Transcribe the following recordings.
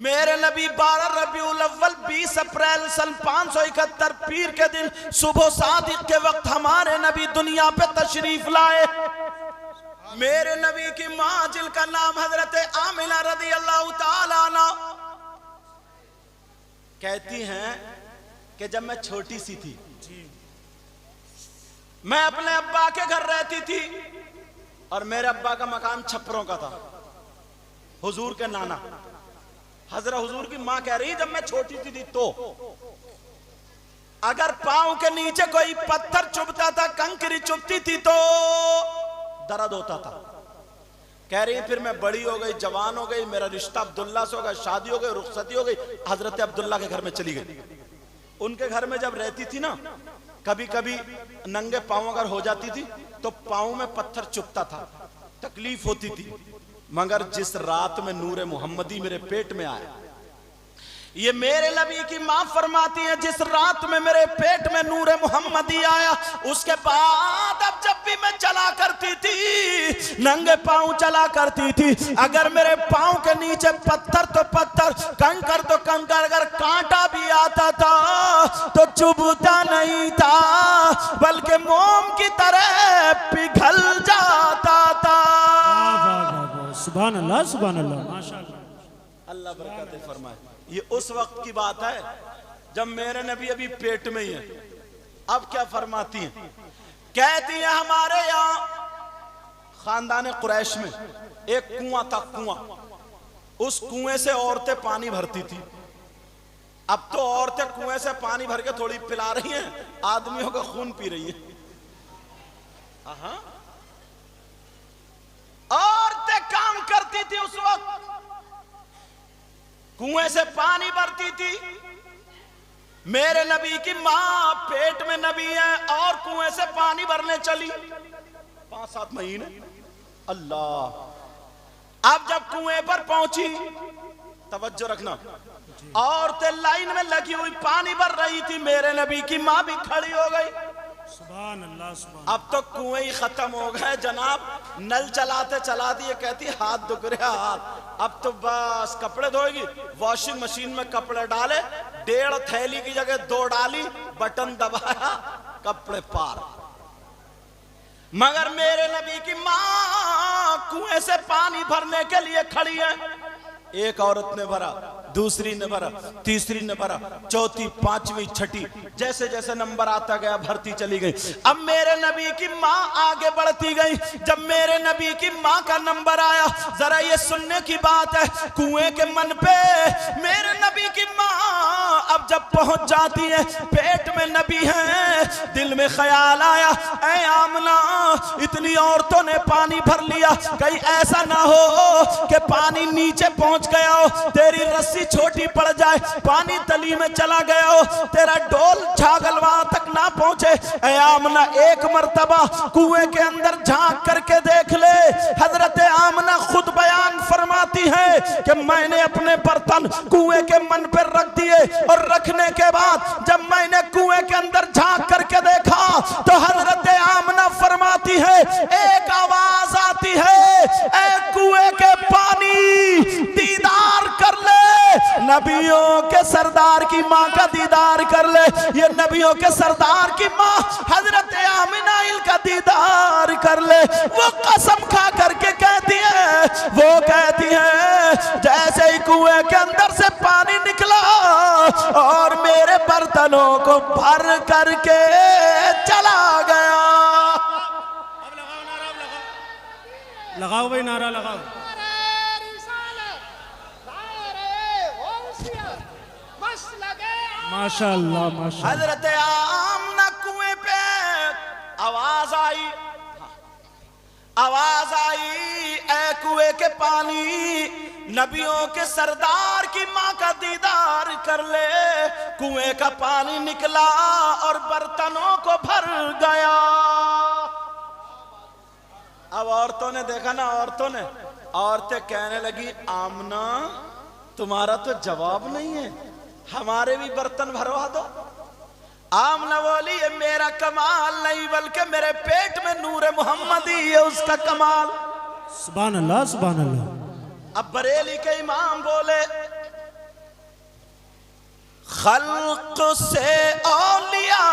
मेरे नबी 12 रबीउल अव्वल 20 अप्रैल सन 571 पीर के दिन सुबह सादिक के वक्त हमारे नबी दुनिया पे तशरीफ लाए। मेरे नबी की माँ जिनका नाम हजरत आमिना रदी अल्लाह ताला अन्हा कहती हैं कि जब मैं छोटी सी थी मैं अपने अब्बा के घर रहती थी और मेरे अब्बा का मकान छप्परों का था। हुजूर के नाना हजरत हुजूर की मां कह रही जब मैं छोटी सी थी तो अगर पांव के नीचे कोई पत्थर चुभता था कंकरी चुभती थी तो दर्द होता था। कह रही फिर मैं बड़ी हो गई जवान हो गई मेरा रिश्ता अब्दुल्ला से हो गया शादी हो गई रुखसती हो गई हजरत अब्दुल्ला के घर में चली गई। उनके घर में जब रहती थी ना कभी कभी नंगे पांव अगर हो जाती थी तो पांव में पत्थर चुभता था तकलीफ होती थी। मगर जिस रात में नूरे मोहम्मदी मेरे पेट में आया ये मेरे नबी की मां फरमाती है जिस रात में मेरे पेट में नूरे मोहम्मदी आया उसके बाद अब जब भी मैं चला करती थी नंगे पांव चला करती थी अगर मेरे पांव के नीचे पत्थर तो पत्थर कंकर तो कंकर अगर कांटा भी आता था तो चुभता नहीं था बल्कि मोम की तरह पिघल जाता था। सुभान अल्लाह माशाअल्लाह अल्लाह बरकत फरमाए। ये उस वक्त की बात है जब मेरे नबी अभी पेट में ही है। अब क्या फरमाती हैं कहती हैं हमारे यहाँ खानदान कुरैश में एक कुआं था कुआं उस कुएं से औरतें पानी भरती थी। अब तो औरतें कुएं से पानी भर के थोड़ी पिला रही हैं आदमियों का खून पी रही हैं। औरतें काम करती थी उस वक्त कुएं से पानी भरती थी। मेरे नबी की मां पेट में नबी है और कुएं से पानी भरने चली 5-7 महीने। अल्लाह अब जब कुएं पर पहुंची तवज्जो रखना औरतें लाइन में लगी हुई पानी भर रही थी मेरे नबी की मां भी खड़ी हो गई। सुभान अल्लाह सुभान। अब तो कुएं ही खत्म हो गए जनाब नल चलाते चलाते ये कहती हाथ दुख रहे हाथ अब तो बस कपड़े धोएगी वॉशिंग मशीन में कपड़े डाले 1.5 थैली की जगह 2 डाली बटन दबाया कपड़े पार। मगर मेरे नबी की मां कुएं से पानी भरने के लिए खड़ी है। एक औरत ने भरा दूसरी ने भरा तीसरी ने भरा चौथी पांचवी छठी जैसे जैसे नंबर आता गया भरती चली गई। अब मेरे नबी की मां आगे बढ़ती गई। जब मेरे नबी की मां का नंबर आया जरा ये सुनने की बात है कुएं के मन पे मेरे नबी की मां अब जब पहुंच जाती है पेट में नबी है दिल में ख्याल आया ऐ आमना इतनी औरतों ने पानी भर लिया कहीं ऐसा ना हो कि पानी नीचे पहुंच गया हो तेरी रस्सी छोटी पड़ जाए पानी तली में चला गया हो तेरा डोल छागल वहां तक ना पहुंचे। ऐ आमना एक मर्तबा कुएं के अंदर झांक करके देख ले। हजरत आमना खुद बयान फरमाती है कि मैंने अपने बर्तन कुएं के मन पर रख दिए और रखने के बाद जब मैंने कुएं के अंदर झांक करके देखा तो हजरत आमना फरमाती है एक आवाज आती है ऐ कुएं के पानी दीदार कर ले नबियों के सरदार की मां का दीदार कर ले। ये नबियों के सरदार की मां हजरत आमिना का दीदार कर ले। वो कसम खा करके कहती है वो कहती है जैसे ही कुएं के अंदर से पानी निकला और मेरे बर्तनों को भर करके चला गया। लगाओ भाई नारा लगाओ। माशाअल्लाह माशाअल्लाह। हजरत आमना कुएं पे आवाज आई ऐ कुएं के पानी नबियों के सरदार की मां का दीदार कर ले। कुएं का पानी निकला और बर्तनों को भर गया। अब औरतों ने देखा ना औरतें कहने लगी आमना तुम्हारा तो जवाब नहीं है हमारे भी बर्तन भरवा दो। आमना बोली ये मेरा कमाल नहीं बल्कि मेरे पेट में नूरे मोहम्मदी है उसका कमाल। सुभान अल्लाह सुभान अल्लाह। अब बरेली के इमाम बोले खल्क से औलिया,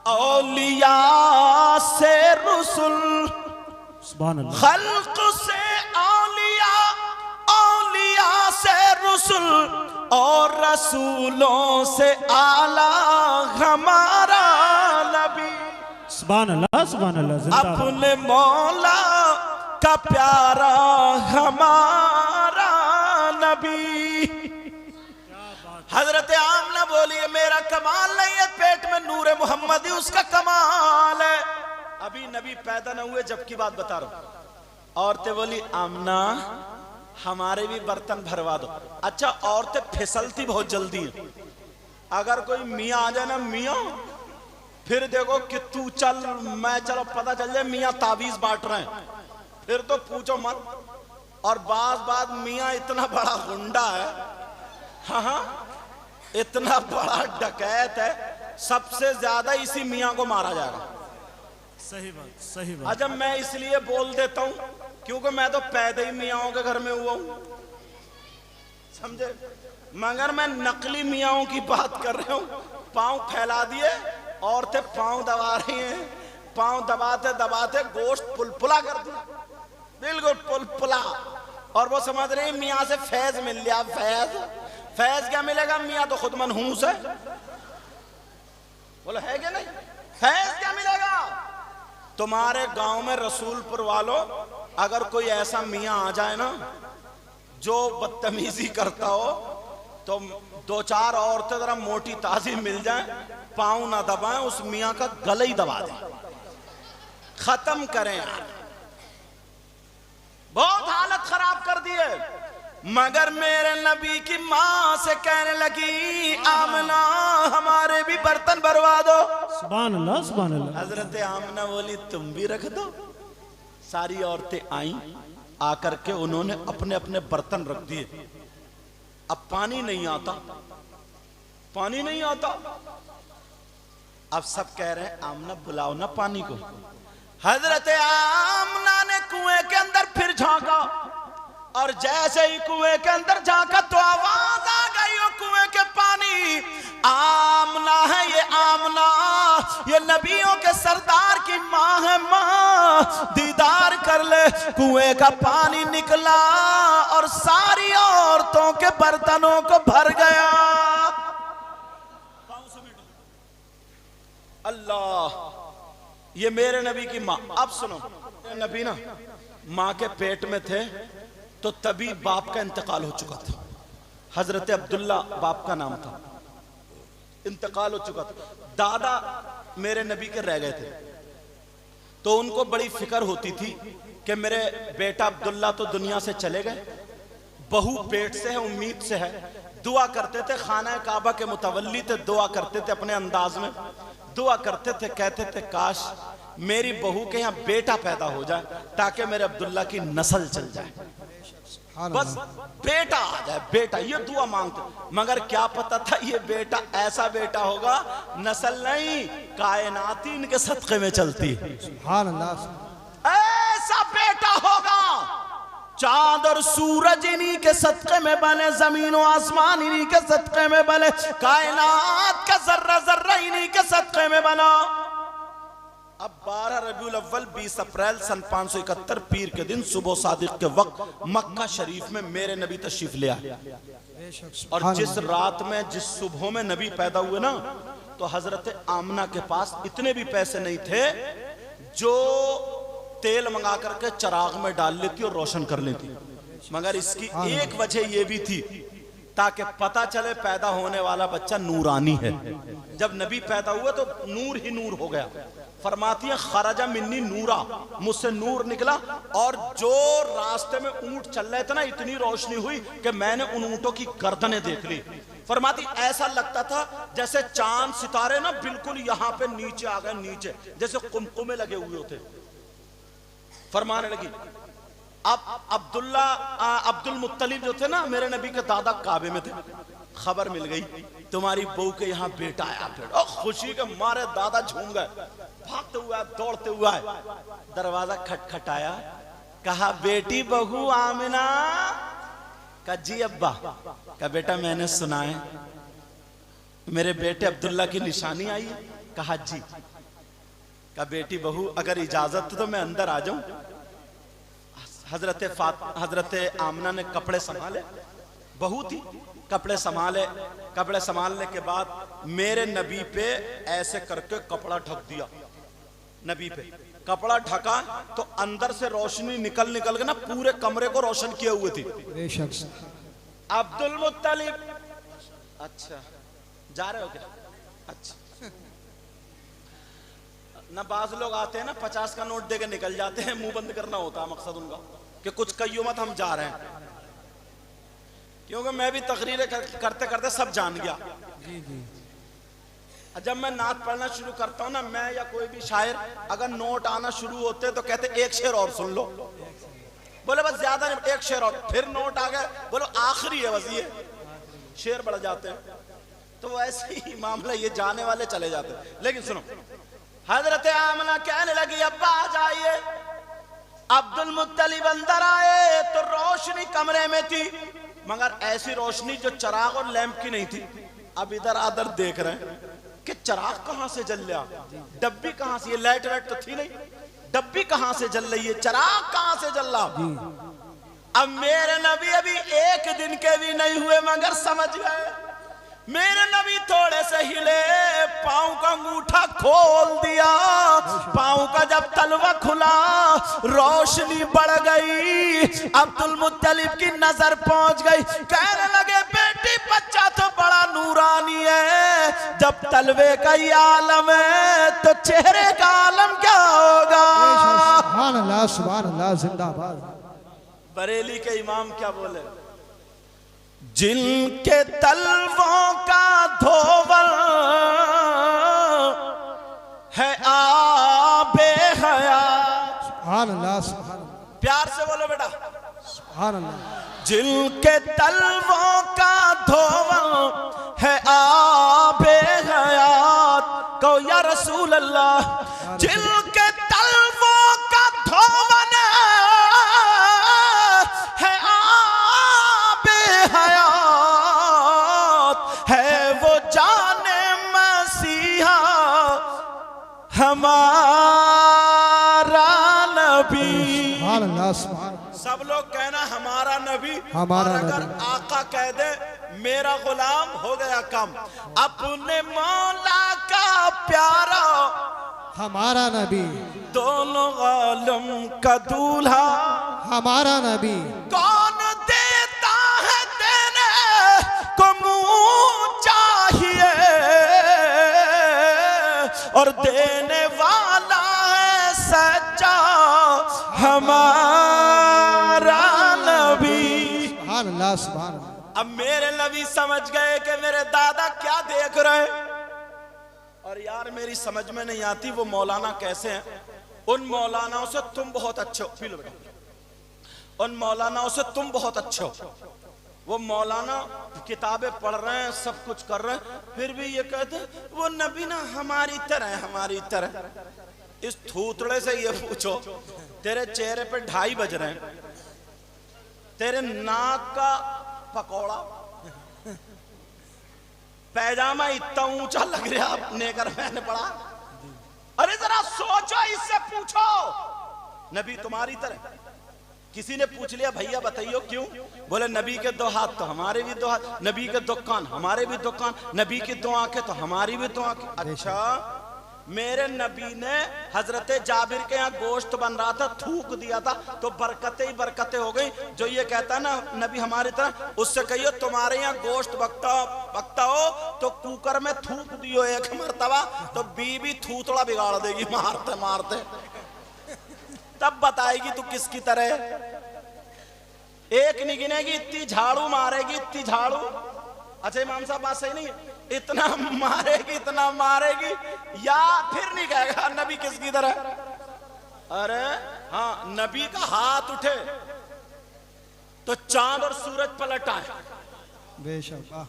औलिया से रसूल, सुभान अल्लाह। खल्क से औलिया, औलिया से रसूल, और रसूलों से आला हमारा नबी। सुभान अल्लाह सुभान अल्लाह। जिंदाबाद। अपने मौला का प्यारा हमारा नबी। हजरत आमना बोली मेरा कमाल नहीं है, पेट में नूर मोहम्मद ही उसका कमाल है। अभी नबी पैदा न हुए जब की बात बता रहा हूं। औरतें बोली आमना हमारे भी बर्तन भरवा दो। अच्छा, औरतें फिसलती बहुत जल्दी है। अगर कोई मियाँ आ जाए ना, मियाँ फिर देखो कि तू चल मैं चलो, पता चल जाए मियाँ ताबीज बांट रहे हैं, फिर तो पूछो मत। और बात मियाँ इतना बड़ा गुंडा है, हाँ, इतना बड़ा डकैत है, सबसे ज्यादा इसी मियाँ को मारा जाएगा। सही बात सही बात। अच्छा, मैं इसलिए बोल देता हूं क्योंकि मैं तो पैदा ही मियाँओं के घर में हुआ हूं, समझे। मगर मैं नकली मियाँओं की बात कर रहा हूं। पांव फैला दिए, औरतें पांव दबा रही हैं, पांव दबाते दबाते गोश्त पुलपुला कर दिया, बिल्कुल पुलपुला। और वो समझ रहे हैं मियाँ से फैज मिल लिया। फैज क्या मिलेगा, मियाँ तो खुद मनहूस है। बोलो है क्या नहीं, फैज क्या मिलेगा। तुम्हारे गांव में रसूलपुर वालों अगर कोई ऐसा मियाँ आ जाए ना जो बदतमीजी करता हो, तो दो चार औरतें जरा मोटी ताजी मिल जाए, पांव ना दबाएं, उस मियाँ का गला ही दबा दें, खत्म करें यार। बहुत हालत खराब कर दिए। मगर मेरे नबी की माँ से कहने लगी आमना हमारे भी बर्तन भरवा दो। सुभान अल्लाह सुभान अल्लाह। हजरत आमना बोली तुम भी रख दो। सारी औरतें आई, आकर के उन्होंने अपने अपने बर्तन रख दिए। अब पानी नहीं आता, पानी नहीं आता। अब सब कह रहे हैं आमना बुलाओ ना पानी को। हजरत आमना ने कुएं के अंदर फिर झांका, और जैसे ही कुएं के अंदर झांका तो आवाज आ गई वो कुएं के पानी। आमना है ये, आमना ये नबियों के सरदार की माँ है, माँ दीदार कर ले। कुएं का पानी निकला और सारी औरतों के बर्तनों को भर गया। अल्लाह, ये मेरे नबी की माँ। अब सुनो, नबी ना माँ के पेट में थे तो तभी बाप का इंतकाल हो चुका था। हजरत अब्दुल्ला बाप का नाम था, इंतकाल हो चुका था। दादा मेरे नबी के रह गए थे, तो उनको बड़ी फिक्र होती थी कि मेरे बेटा अब्दुल्ला तो दुनिया से चले गए, बहू पेट से है, उम्मीद से है। दुआ करते थे, खाना काबा के मुतवल्ली थे, दुआ करते थे अपने अंदाज में, दुआ करते थे, कहते थे काश मेरी बहू के यहाँ बेटा पैदा हो जाए ताकि मेरे अब्दुल्ला की नस्ल चल जाए, बस बेटा आ जाए, बेटा। ये दुआ मांगते, मगर क्या पता था ये बेटा ऐसा बेटा होगा, नस्ल नहीं कायनात इनके सदक़े में चलती है। सुभान अल्लाह। ऐसा बेटा होगा, चांद और सूरज इन्हीं के सदक़े में बने, जमीन और आसमान इन्हीं के सदक़े में बने, कायनात का जर्रा जर्रा इन्हीं के सदक़े में बना। अब 12 रबीउल अव्वल 20 अप्रैल सन 571 पीर के दिन सुबह सादिक के वक्त मक्का शरीफ में मेरे नबी तशरीफ ले आए। और जिस रात में, जिस सुबह में नबी पैदा हुए ना, तो हजरत आमना के पास इतने भी पैसे नहीं थे जो तेल मंगा करके चिराग में डाल लेती और रोशन कर लेती, मगर इसकी एक वजह यह भी थी ताकि पता चले पैदा होने वाला बच्चा नूरानी है। जब नबी पैदा हुआ तो नूर ही नूर हो गया। फरमाती है खराजा मिन्नी नूरा, मुझसे नूर निकला। और जो रास्ते में ऊंट चल रहे थे ना, इतनी रोशनी हुई कि मैंने उन ऊंटों की गर्दनें देख ली। फरमाती ऐसा लगता था जैसे चांद सितारे ना बिल्कुल यहाँ पे नीचे आ गए, नीचे जैसे कुमकुमे लगे हुए होते। फरमाने लगी अब अब्दुल मुत्तलिब जो थे ना मेरे नबी के दादा, काबे में थे। खबर मिल गई तुम्हारी बहू के यहाँ बेटा आया। बेटा खुशी के मारे दादा झूम गए, भागते हुए दौड़ते हुए आए, दरवाजा खटखटाया, कहा बेटी बहू आमिना। कहा जी अब्बा। कहा बेटा मैंने सुना है मेरे बेटे अब्दुल्ला की निशानी आई है? कहा जी। कहा बेटी बहू अगर इजाजत तो मैं अंदर आ जाऊं। हजरत आमना ने कपड़े संभाले, बहू थी, कपड़े संभाले। कपड़े संभालने के बाद मेरे नबी पे ऐसे करके कपड़ा ढक दिया। नबी पे कपड़ा ढका तो अंदर से रोशनी निकल के ना पूरे कमरे को रोशन किए हुए थी। अब्दुल मुत्तलिब, अच्छा जा रहे हो क्या? अच्छा ना, बाज लोग आते हैं ना 50 का नोट देके निकल जाते हैं, मुंह बंद करना होता है मकसद उनका कि कुछ कहियो मत हम जा रहे हैं। क्योंकि मैं भी तकरीरें करते करते सब जान गया। जी जी। जब मैं नात पढ़ना शुरू करता हूँ ना, मैं या कोई भी शायर अगर नोट आना शुरू होते तो कहते एक शेर और सुन लो। बोले बस ज्यादा नहीं, एक शेर और, फिर नोट आ गए, बोलो आखिरी है बस, ये शेर बढ़ जाते हैं। तो वैसे ही मामला, ये जाने वाले चले जाते हैं। लेकिन सुनो, हजरत आमना कहने लगी अब्बा आ जाइए। अब्दुल मुत्तलिब अंदर आए तो रोशनी कमरे में थी, मगर ऐसी रोशनी जो चराग और लैंप की नहीं थी। अब इधर आदर देख रहे हैं कि चराग कहां से जल रहा, डब्बी कहां से, ये लाइट वाइट तो थी नहीं, डब्बी कहां से जल रही है, चराग कहां से जल रहा। अब मेरे नबी अभी एक दिन के भी नहीं हुए मगर समझ गए। मेरे नबी थोड़े से हिले, पांव का अंगूठा खोल दिया, पांव का जब तलवा खुला रोशनी बढ़ गई। अब्दुल मुत्तलिब की नजर पहुंच गई, कहने लगे बेटी बच्चा तो बड़ा नूरानी है, जब तलवे का ही आलम है तो चेहरे का आलम क्या होगा। सुभान अल्लाह, सुभान अल्लाह, जिंदाबाद। बरेली के इमाम क्या बोले, जिनके तलवों का धोवल है आबे हयात। सुभान अल्लाह, सुभान अल्लाह, प्यार से बोलो बेटा, सुभान अल्लाह। जिनके तलवों का धोवल है आबे हयात, कहो या रसूल अल्लाह। जिनके तलवों का धोवल है आबे हयात, है वो जाने मसीहा हमारा नबी। सुभान अल्लाह, सुभान। सब लोग कहना हमारा नबी, हमारा और अगर नबी। आका कह दे मेरा गुलाम, हो गया काम। अपने मौला का प्यारा हमारा नबी, दोनों आलम का दूल्हा हमारा नबी। कौन देता है देने को मुंह चाहिए, और देने वाला है सच्चा हमारा नबी। सुभान अल्लाह, सुभान अल्लाह। अब मेरे नबी समझ गए कि मेरे दादा क्या देख रहे हैं। और यार मेरी समझ में नहीं आती वो मौलाना कैसे हैं। उन मौलानाओं से तुम बहुत अच्छे हो, पी लो बेटा, उन मौलानाओं से तुम बहुत अच्छे हो। वो मौलाना किताबें पढ़ रहे हैं, सब कुछ कर रहे हैं, फिर भी ये कहते वो नबी ना हमारी तरह है, हमारी तरह। इस थूथड़े से ये पूछो, तेरे चेहरे पे 2:30 बज रहे हैं, तेरे नाक का पकौड़ा, पैजामा इतना ऊंचा लग रहा नेकर मैंने पढ़ा। अरे जरा सोचो, इससे पूछो नबी तुम्हारी तरह। किसी ने पूछ लिया भैया बताइयो क्यों, बोले नबी के 2 हाथ तो हमारे भी 2 हाथ, नबी के 2 कान हमारे भी 2 कान, नबी की 2 आंखें तो हमारी भी 2 आंखें। अच्छा, मेरे नबी ने हजरत जाबिर के यहाँ गोश्त बन रहा था, थूक दिया था तो बरकतें ही बरकतें हो गई। जो ये कहता ना नबी हमारी तरह, उससे कहियो तुम्हारे यहाँ गोश्त पकता हो तो कुकर में थूक दियो 1 मरतबा, तो बीबी थूथड़ा बिगाड़ देगी मारते मारते, तब बताएगी तू किसकी तरह। एक नहीं गिनेगी, इतनी झाड़ू मारेगी, इतनी झाड़ू। अच्छा इमाम साहब बात सही नहीं है, इतना मारेगी इतना मारेगी, या फिर नहीं कहेगा नबी किसकी तरह। अरे हाँ, नबी का हाथ उठे तो चांद और सूरज पलट आए, बेशक।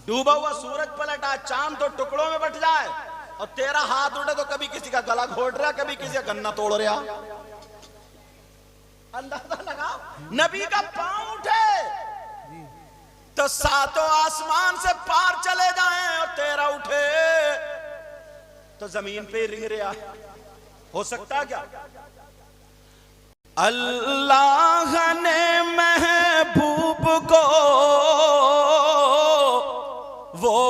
डूबा हुआ सूरज पलट आए, चांद तो टुकड़ों में बट जाए, और तेरा हाथ उठे तो कभी किसी का गला घोट रहा, कभी किसी का गन्ना तोड़ रहा। अंदाजा लगाओ, नबी का पांव उठे तो सातों आसमान से पार चले जाएं और तेरा उठे तो जमीन पे रिंग रहा हो सकता क्या? अल्लाह ने महबूब को वो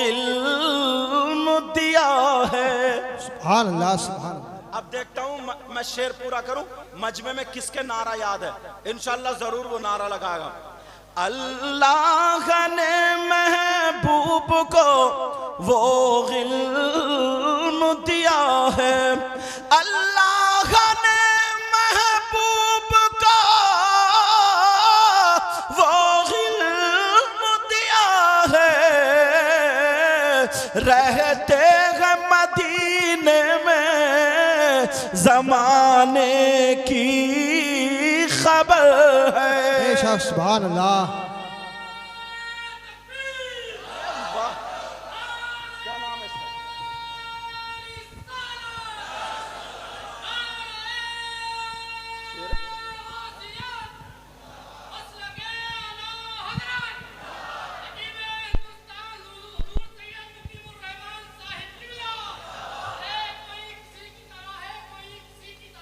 इल्म दिया है। सुभान अल्लाह, सुभान अल्लाह। अब देखता हूं मैं शेर पूरा करूं, मजमे में किसके नारा याद है, इंशाल्लाह जरूर वो नारा लगाएगा। अल्लाह ने महबूब को वो इल्म दिया है, अल्लाह ने महबूब को वो इल्म दिया है। रहते हैं मदीने में जमाने की खबर है। बेशक, सुभान अल्लाह। क्या नाम है इसका?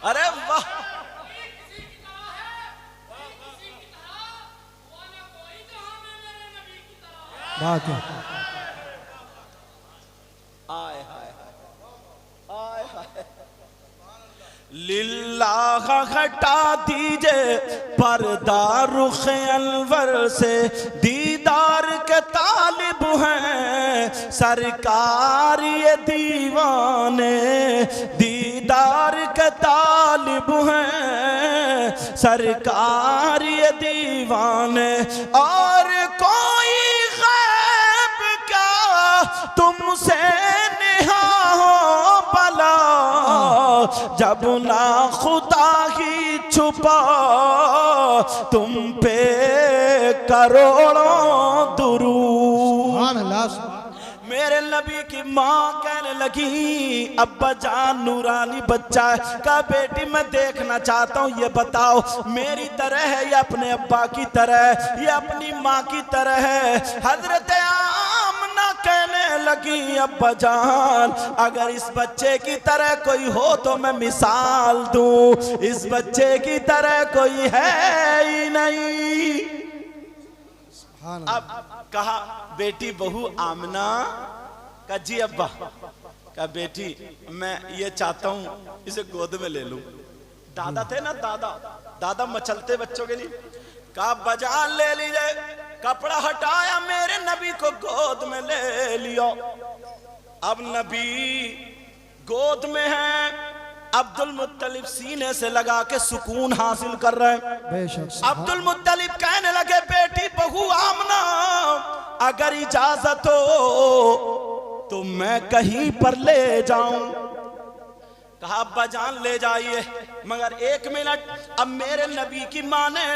अरे वाह, बात है। आए हाय आए हाय। लिल्लाह हटा दीजिए पर्दा रुख अनवर से, दीदार के तालिब हैं सरकार ये दीवाने, दीदार के तालिब हैं सरकार ये दीवाने। और कोई गैब क्या तुमसे नेहा हो भला, जब ना खुदा ही छुपा तुम पे करोड़ों दुरूद। सुभान अल्लाह, सुभान। मेरे नबी की माँ कहने लगी, अब्बा जान नूरानी बच्चा है, कहा बेटी मैं देखना चाहता हूँ, ये बताओ मेरी तरह है या अपने अब्बा की तरह है या अपनी माँ की तरह है। हजरत आमना कहने लगी, अब्बा जान अगर इस बच्चे की तरह कोई हो तो मैं मिसाल दूं, इस बच्चे की तरह कोई है ही नहीं। अब कहा बेटी बहू आमना का जी अब्बा का बेटी मैं ये चाहता हूं इसे गोद में ले लूं। दादा थे ना, दादा मचलते बच्चों के लिए। कहा बजान ले लीजिए, कपड़ा हटाया, मेरे नबी को गोद में ले लियो। अब नबी गोद में है, अब्दुल मुत्तलिब सीने से लगा के सुकून हासिल कर रहे हैं। बेशक। अब्दुल मुत्तलिब कहने लगे बेटी बहू आमना अगर इजाजत हो तो मैं कहीं पर ले जाऊं। कहा अब्बा जान ले जाइए, मगर एक मिनट, अब मेरे नबी की मां ने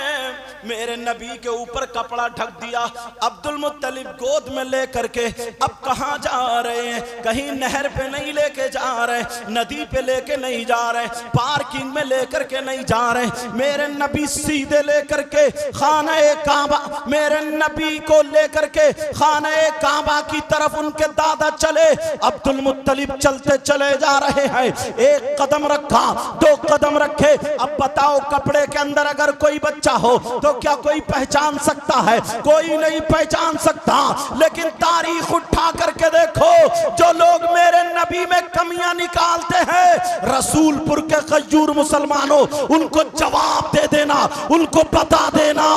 मेरे नबी के ऊपर कपड़ा ढक दिया। अब्दुल मुत्तलिब गोद में लेकर के अब कहां जा रहे हैं? कहीं नहर पे नहीं लेके जा रहे, नदी पे लेके नहीं जा रहे, पार्किंग में लेकर के नहीं जा रहे। मेरे नबी सीधे लेकर के खाना-ए काबा, मेरे नबी को लेकर के खाना-ए काबा की तरफ उनके दादा चले। अब्दुल मुत्तलिब चलते चले जा रहे हैं, एक कदम रखा, दो कदम रखे। अब बताओ कपड़े के अंदर अगर कोई बच्चा हो तो क्या कोई पहचान सकता है? कोई नहीं पहचान सकता। लेकिन तारीख उठा करके देखो, जो लोग मेरे नबी में कमियां निकालते हैं, रसूलपुर के गयूर मुसलमानों उनको जवाब दे देना, उनको बता देना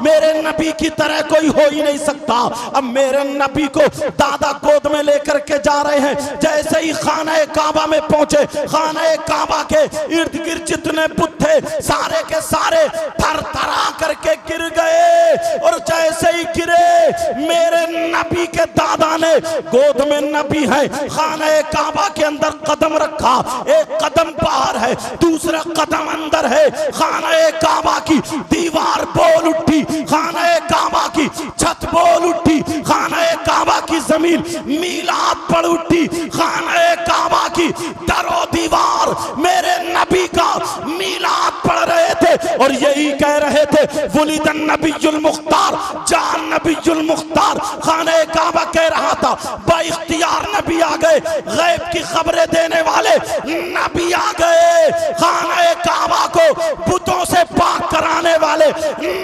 मेरे नबी की तरह कोई हो ही नहीं सकता। अब मेरे नबी को दादा गोद में लेकर के जा रहे हैं। जैसे ही खाना-ए काबा में पहुंचे, खाना-ए काबा के इर्द गिर्द जितने बुत थे सारे के सारे थर थरा करके गिर गए। और जैसे ही गिरे, मेरे नबी के दादा ने गोद में नबी है, खाना-ए काबा के अंदर कदम रखा, एक कदम बाहर है, दूसरा कदम अंदर है। खाना-ए काबा की दीवार बोल उठी, खाना-ए काबा की छत बोल उठी, खाना-ए काबा की जमीन मीलाद पड़ उठी, खाना-ए काबा की दरो दीवार मेरे नबी का मीलाद पढ़ रहे थे। थे और यही कह रहे थे वुलिदन नबियुल मुख्तार, जान नबियुल मुख्तार। खाने काबा कह रहा था बाइख्तियार नबी आ गए, गैब की खबरें देने वाले नबी आ गए। खाने काबा को बुतों से पाक कराने वाले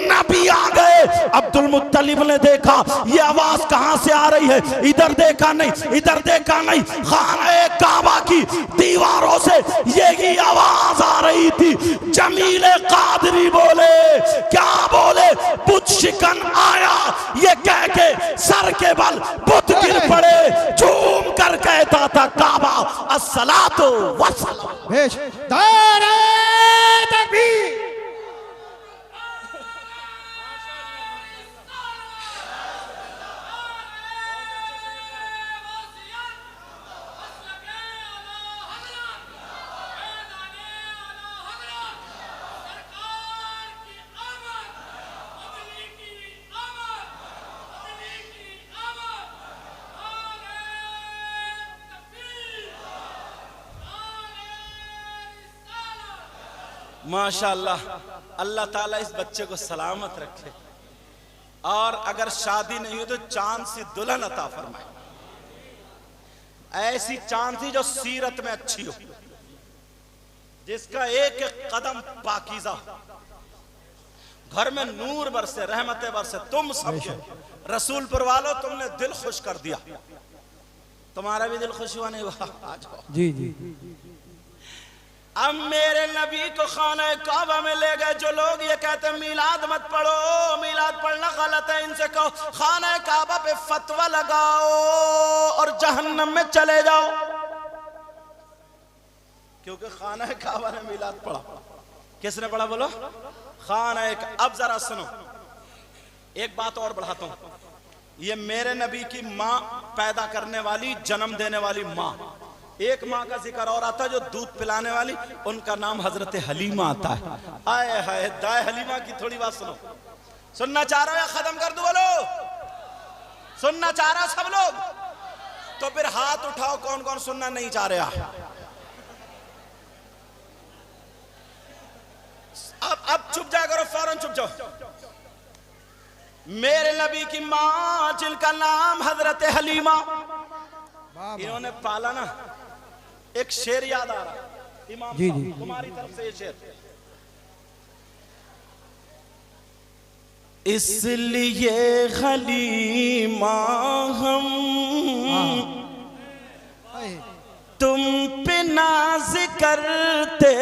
नबी आ गए। अब्दुल मुत्तलिब ने देखा ये आवाज कहां से आ रही है, इधर देखा नहीं, इधर देखा नहीं, खाने काबा की दीवारों से यही आवाज आ रही थी। जमील कादरी बोले, क्या बोले? बुत शिकन आया, ये कह के सर के बल बुत गिर पड़े। झूम कर कहता था काबा अस्सलातु वस्सलाम। भेज नारे तकबीर। माशाअल्लाह, अल्लाह ताला इस बच्चे को सलामत रखे और अगर शादी नहीं हो तो चांद सी दुल्हन अता फरमाए, ऐसी चांद सी जो सीरत में अच्छी हो, जिसका एक एक कदम पाकीज़ा हो, घर में नूर बरसे, रहमतें बरसे। तुम सब रसूलपुर वालों तुमने दिल खुश कर दिया, तुम्हारा भी दिल खुश हुआ नहीं हुआ? आ जाओ। जी जी। अब मेरे नबी को खाना काबा में ले गए जो लोग ये कहते हैं मीलाद मत पढ़ो, मीलाद पढ़ना गलत है, इनसे कहो खाना काबा पे फतवा लगाओ और जहन्नम में चले जाओ, क्योंकि खाना काबा ने मीलाद पढ़ा। किसने पढ़ा बोलो? खाना। अब जरा सुनो, एक बात और बढ़ाता हूं, ये मेरे नबी की मां पैदा करने वाली, जन्म देने वाली मां, एक माँ का जिक्र और आता है जो दूध पिलाने वाली, उनका नाम हजरत हलीमा आता है। आए हाय, दाए हलीमा की थोड़ी बात सुनो। सुनना चाह रहे हो या खत्म कर दो? बोलो, सुनना चाह रहा सब लोग? तो फिर हाथ उठाओ कौन कौन सुनना नहीं चाह रहा। अब चुप जा करो, फौरन चुप जाओ। मेरे नबी की माँ जिनका नाम हजरत हलीमा, इन्होंने पाला ना। एक शेर याद आ रहा, इमाम जी, साहब जी। तुम्हारी तरफ से ये शेर। इसलिए हलीमा हम तुम पे नाज करते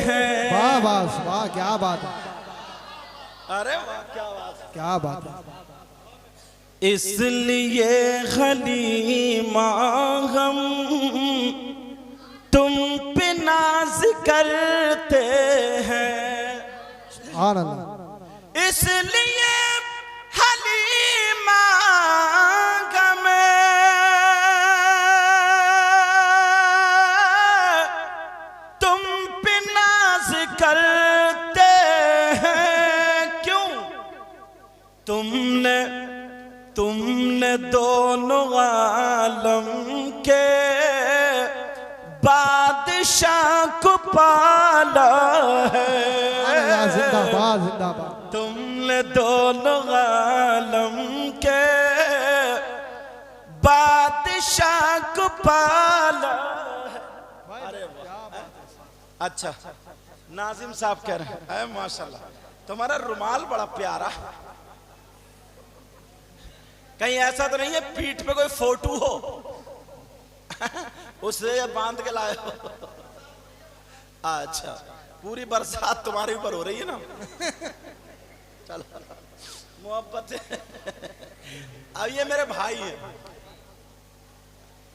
हैं। वाह वाह वाह, क्या बात है, अरे वाह, क्या बात है, क्या बात है। इसलिए हलीमा हम तुम पे नाज करते हैं, सुभान अल्लाह। इसलिए हलीमा गम तुम पे नाज करते हैं। क्यों? तुमने दोनों आलम के बादशाह को पाला है। जिंदाबाद जिंदाबाद। तुमने दोनों आलम के बादशाह को पाला है। अरे वाह। अच्छा, नाजिम साहब कह रहे हैं माशाल्लाह तुम्हारा रुमाल बड़ा प्यारा, कहीं ऐसा तो नहीं है पीठ पे कोई फोटो हो उसे बांध के लाए हो? अच्छा, पूरी बरसात तुम्हारे ऊपर हो रही है ना। चलो मोहब्बत अब ये मेरे भाई है,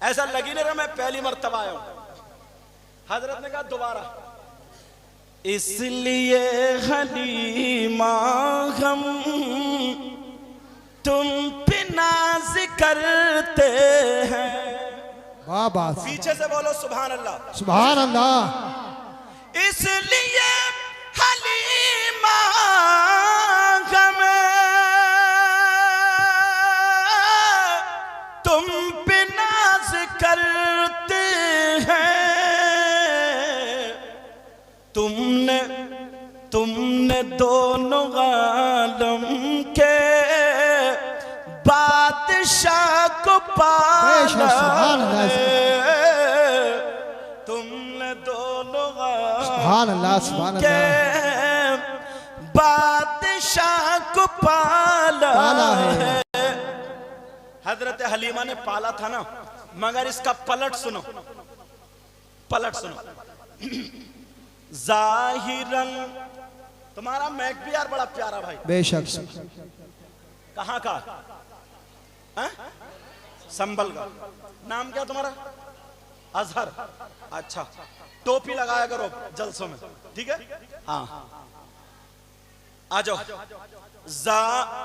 ऐसा लगी नहीं रहा मैं पहली मर्तबा आया हूं। हजरत ने कहा दोबारा, इसलिए हलीमा हम तुम पे नाज करते हैं। वाह बात। पीछे से बोलो सुभान अल्लाह। सुभान अल्लाह। इसलिए हलीमा हम तुम पे नाज करते हैं। तुमने तुमने दोनों आलम के बादशाह को पाला है, तुमने दोनों आलम के बादशाह को पाला है। हजरत हलीमा ने पाला था ना, मगर इसका पलट सुनो, पलट सुनो। जाहिरन, तुम्हारा मैक भी यार बड़ा प्यारा भाई, बेशक। कहाँ का है? संभल का। नाम क्या तुम्हारा? अजहर। अच्छा, टोपी लगाया करो जलसों में, ठीक है? हाँ, आ जाओ।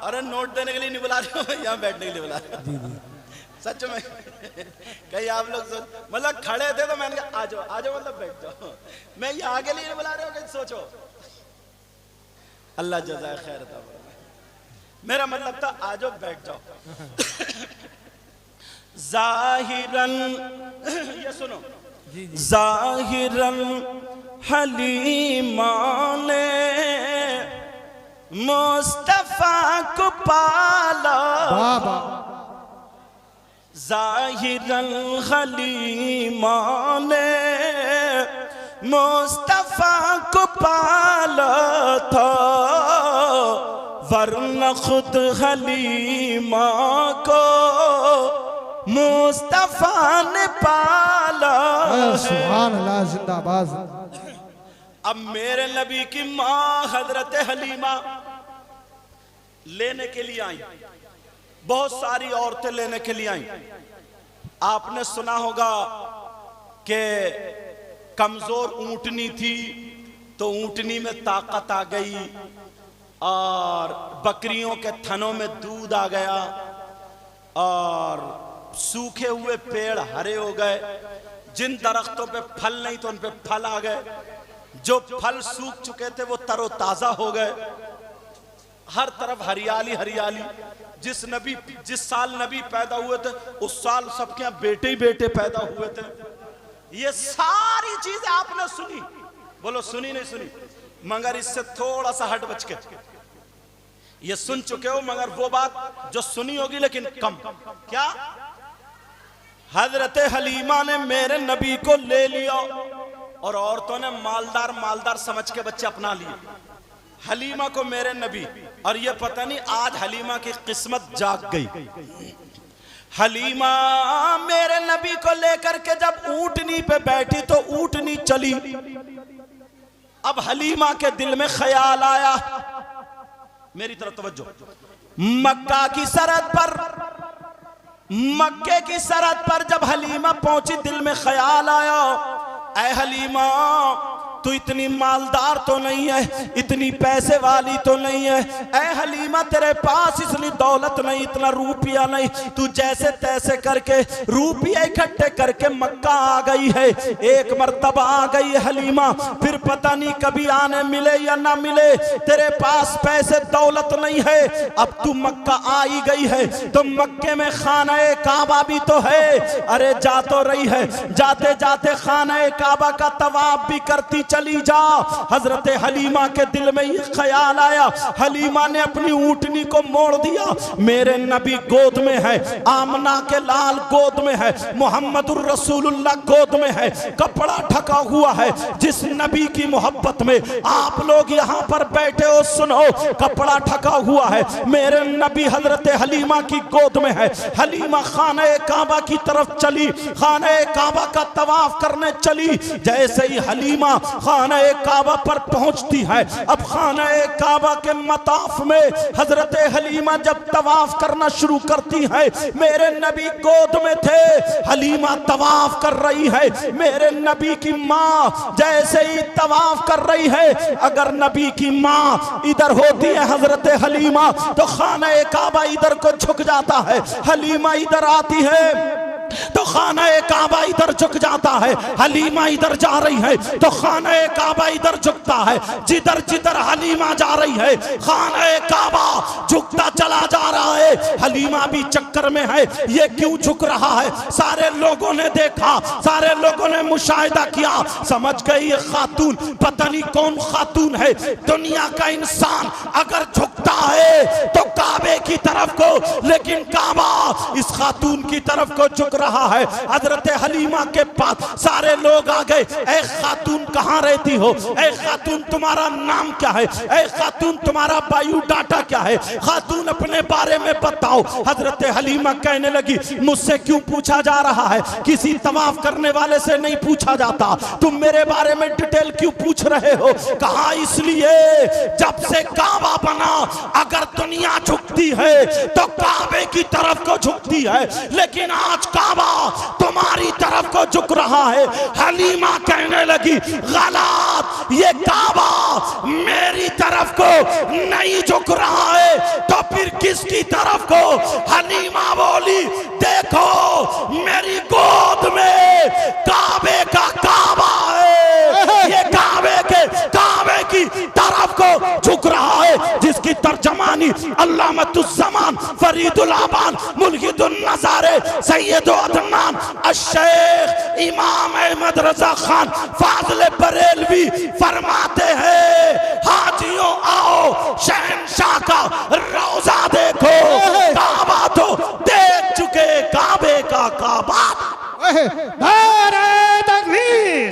अरे नोट देने के लिए नहीं बुला रहे हो, यहाँ बैठने के लिए बुला रहे हो। सच में कहीं आप लोग मतलब खड़े थे तो मैंने कहा आ जाओ आ जाओ, मतलब बैठ जाओ। मैं यहाँ के लिए नहीं बुला रहे हो, कहीं सोचो। अल्लाह जज़ाए खैर था, मेरा मतलब था आ जाओ बैठ जाओ। जाहिरन, ये सुनो, जाहिरन हलीमा ने मुस्तफा को पाला, जाहिरन हलीमा ने मुस्तफा को पाला था, वरना खुद हलीमा को मुस्तफा ने पाला। सुभान अल्लाह, जिंदाबाद। अब मेरे नबी की माँ हजरत हलीमा लेने के लिए आई, बहुत सारी औरतें लेने के लिए आई। आपने सुना होगा कि कमजोर ऊंटनी थी तो ऊंटनी में ताकत आ गई और बकरियों के थनों में दूध आ गया और सूखे हुए पेड़ हरे हो गए, जिन दरख्तों पे फल नहीं तो उन पे फल आ गए, जो फल सूख चुके थे वो तरोताजा हो गए, हर तरफ हरियाली हरियाली। जिस साल नबी पैदा हुए थे उस साल सबके यहाँ बेटे ही बेटे पैदा हुए थे। ये सारी चीजें आपने सुनी, बोलो सुनी नहीं सुनी? मगर इससे थोड़ा सा हट बच के ये सुन चुके हो, मगर वो बात जो सुनी होगी लेकिन कम। क्या? हजरत हलीमा ने मेरे नबी को ले लिया और औरतों ने मालदार मालदार समझ के बच्चे अपना लिए। हलीमा को मेरे नबी, और ये पता नहीं आज हलीमा की किस्मत जाग गई। हलीमा मेरे नबी को लेकर के जब ऊंटनी पे बैठी तो ऊंटनी चली। अब हलीमा के दिल में ख्याल आया, मेरी तरफ तवज्जो, मक्का की सरहद पर, मक्के की सरहद पर जब हलीमा पहुंची दिल में ख्याल आया, ऐ हलीमा तू इतनी मालदार तो नहीं है, इतनी पैसे वाली तो नहीं है, ऐ हलीमा तेरे पास इतनी दौलत नहीं, इतना रुपया नहीं, तू जैसे तैसे करके रुपये इकट्ठे करके मक्का आ गई है। एक मर्तबा आ गई है हलीमा, फिर पता नहीं कभी आने मिले या ना मिले, तेरे पास पैसे दौलत नहीं है। अब तू मक्का आ ही गई है तो मक्के में खाना काबा भी तो है, अरे जा तो रही है, जाते जाते खाना काबा का तवाफ भी करती चली जा। हजरत हलीमा के दिल में ये ख्याल आया, हलीमा ने अपनी ऊंटनी को मोड़ दिया। मेरे नबी गोद में है, आमना के लाल गोद में है, मोहम्मदुर रसूलुल्लाह गोद में है, कपड़ा ढका हुआ है। जिस नबी की मोहब्बत में आप लोग यहाँ पर बैठे हो, सुनो, कपड़ा ढका हुआ है, मेरे नबी हजरत हलीमा की गोद में है। हलीमा खाना काबा की तरफ चली, खाना काबा का तवाफ करने चली। जैसे ही हलीमा खाना काबा पर पहुंचती है, अब खाना काबा के मताफ में हजरत हलीमा जब तवाफ करना शुरू करती है, मेरे नबी गोद में थे, हलीमा तवाफ कर रही है। मेरे नबी की माँ जैसे ही तवाफ कर रही है, अगर नबी की माँ इधर होती है हजरत हलीमा तो खाना काबा इधर को झुक जाता है, हलीमा इधर आती है, तो खाना काबा इधर झुक जाता है, हलीमा इधर जा रही है तो खाना काबा इधर झुकता है, जिधर जिधर हलीमा जा रही है खाना काबा झुकता चला जा रहा है। हलीमा भी चक्कर में है, ये क्यों झुक रहा है। सारे लोगों ने देखा, सारे लोगों ने मुशाहिदा किया, समझ गए ये खातून पता नहीं कौन खातून है। दुनिया का इंसान अगर झुकता है तो काबे की तरफ को, लेकिन काबा इस खातून की तरफ को झुक रहा है। हजरत हलीमा के पास सारे लोग आ गए, ऐ खातून कहाँ रहती हो, ऐ खातून तुम्हारा नाम क्या है, ऐ खातून तुम्हारा बायोडाटा क्या है, खातून अपने बारे में बताओ। हजरत हलीमा कहने लगी मुझसे क्यों पूछा जा रहा है, किसी तवाफ करने वाले से नहीं पूछा जाता, तुम मेरे बारे में डिटेल क्यों पूछ रहे हो। कहा इसलिए जब से काबा बना अगर दुनिया झुकती है तो काबे की तरफ को झुकती है, लेकिन आज काबा तुम्हारी तरफ को झुक रहा है। हलीमा कहने लगी गलत, ये काबा मेरी तरफ को नहीं झुक रहा है तो फिर किसकी तरफ को। हलीमा बोली देखो मेरी गोद में काबे का काबा है, ये काबे की तरफ को झुक रहा है, जिसकी तर्जमानी अल्लामतुज़्ज़मान फरीदुल आबान मुल्हिदुन नज़ारे सैयदो अदनान अश-शेख इमाम अहमद रज़ा खान फाज़िल बरेलवी फरमाते हैं हाजियों आओ शहंशाह का रोज़ा देखो, काबा तो देख चुके काबे का काबा। नारे तकबीर,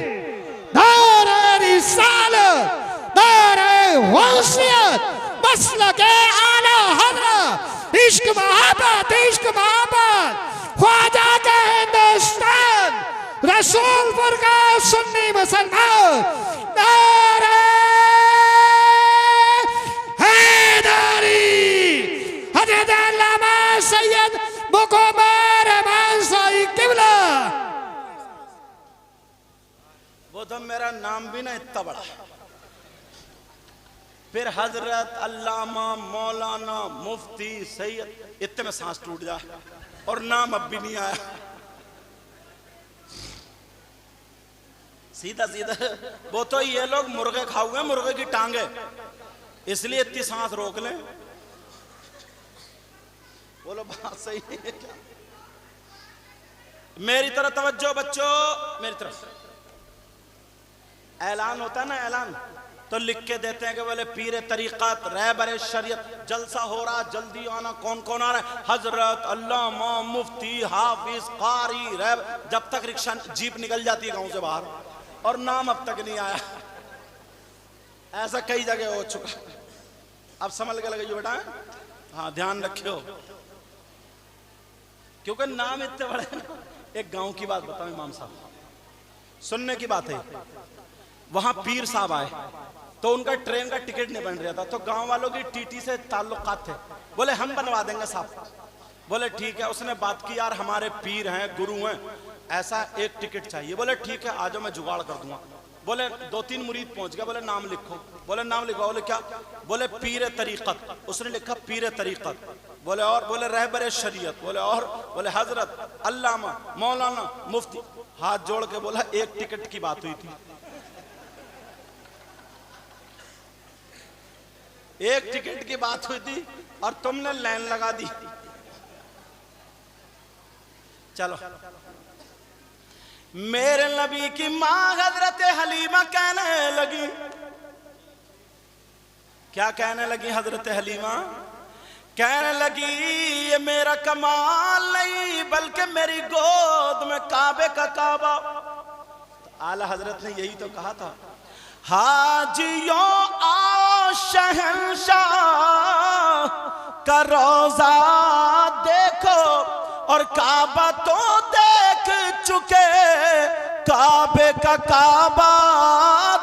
नारे रिसालत, नारे वसीयत, मसलके आला हज़रत, इश्क मोहब्बत, इश्क मोहब्बत, ख्वाजा का हिंदुस्तान, रसूलपुर का सुन्नी मुसलमान, नारे हैदरी, हज़रत अल्लामा सैयद मुक़ब्बर रहमान साहिब किबला। वो तो मेरा नाम भी ना इतना बड़ा, फिर हजरत अल्लामा मौलाना मुफ्ती सैयद, इतने में सांस टूट जाए और नाम अब भी नहीं आया। सीधा सीधा वो तो ये लोग मुर्गे खाओगे, मुर्गे की टांगे, इसलिए इतनी सांस रोक लें। बोलो बात सही है क्या? मेरी तरफ तवज्जो बच्चों, मेरी तरफ। ऐलान होता है ना, ऐलान तो लिख के देते हैं कि बोले पीरे तरीक़त रहबर शरीयत जलसा हो रहा, जल्दी आना। कौन कौन आ रहा है? हजरत अल्लामा मुफ्ती हाफिज कारी रहब। जब तक रिक्शा जीप निकल जाती है गांव से बाहर और नाम अब तक नहीं आया। ऐसा कई जगह हो चुका। अब समझ के लगे बेटा, हाँ ध्यान रखियो, क्योंकि नाम इतने बड़े ना। एक गांव की बात बताऊं इमाम साहब, सुनने की बात है। वहां पीर साहब आए तो उनका ट्रेन का टिकट नहीं बन रहा था, तो गांव वालों की टीटी से ताल्लुकात थे। बोले हम बनवा देंगे साहब। बोले ठीक है। उसने बात की, यार हमारे पीर हैं, गुरु हैं, ऐसा एक टिकट चाहिए। बोले ठीक है, आज मैं जुगाड़ कर दूंगा। बोले 2-3 मुरीद पहुंच गया। बोले नाम लिखो। बोले नाम लिखो। बोले क्या? बोले पीर तरीक़त। उसने लिखा पीर तरीक़त। बोले और? बोले रहबर शरीयत। बोले और? बोले हजरत अल्लामा मौलाना मुफ्ती। हाथ जोड़ के बोला एक टिकट की बात हुई थी, एक टिकट की बात हुई थी और तुमने लाइन लगा दी। चलो, मेरे नबी की मां हजरत हलीमा कहने लगी, क्या कहने लगी हजरत हलीमा? कहने लगी ये मेरा कमाल नहीं बल्कि मेरी गोद में काबे का काबा। तो आला हजरत ने यही तो कहा था, हाजियों आओ शहंशाह का रोजा देखो और काबा तो देख चुके, काबे का काबा